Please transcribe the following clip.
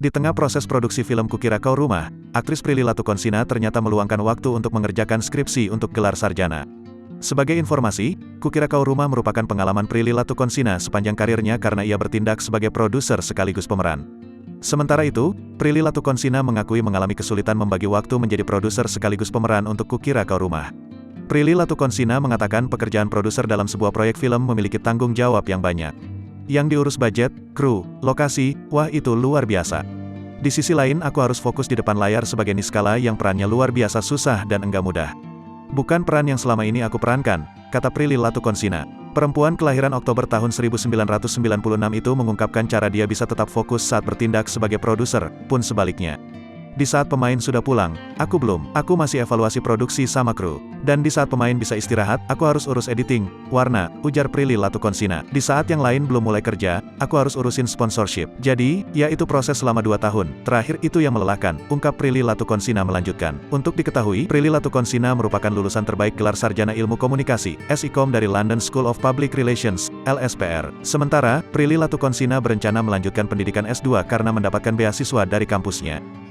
Di tengah proses produksi film Kukira Kau Rumah, aktris Prilly Latukonsina ternyata meluangkan waktu untuk mengerjakan skripsi untuk gelar sarjana. Sebagai informasi, Kukira Kau Rumah merupakan pengalaman Prilly Latukonsina sepanjang karirnya karena ia bertindak sebagai produser sekaligus pemeran. Sementara itu, Prilly Latukonsina mengakui mengalami kesulitan membagi waktu menjadi produser sekaligus pemeran untuk Kukira Kau Rumah. Prilly Latukonsina mengatakan pekerjaan produser dalam sebuah proyek film memiliki tanggung jawab yang banyak. Yang diurus budget, kru, lokasi, wah itu luar biasa. Di sisi lain aku harus fokus di depan layar sebagai Niskala yang perannya luar biasa susah dan enggak mudah. Bukan peran yang selama ini aku perankan, kata Prilly Latukonsina. Perempuan kelahiran Oktober tahun 1996 itu mengungkapkan cara dia bisa tetap fokus saat bertindak sebagai produser, pun sebaliknya. Di saat pemain sudah pulang, aku belum. Aku masih evaluasi produksi sama kru. Dan di saat pemain bisa istirahat, aku harus urus editing, warna, ujar Prilly Latukonsina. Di saat yang lain belum mulai kerja, aku harus urusin sponsorship. Jadi, ya itu proses selama 2 tahun. Terakhir itu yang melelahkan, ungkap Prilly Latukonsina melanjutkan. Untuk diketahui, Prilly Latukonsina merupakan lulusan terbaik gelar sarjana ilmu komunikasi, SIKOM dari London School of Public Relations, LSPR. Sementara, Prilly Latukonsina berencana melanjutkan pendidikan S2 karena mendapatkan beasiswa dari kampusnya.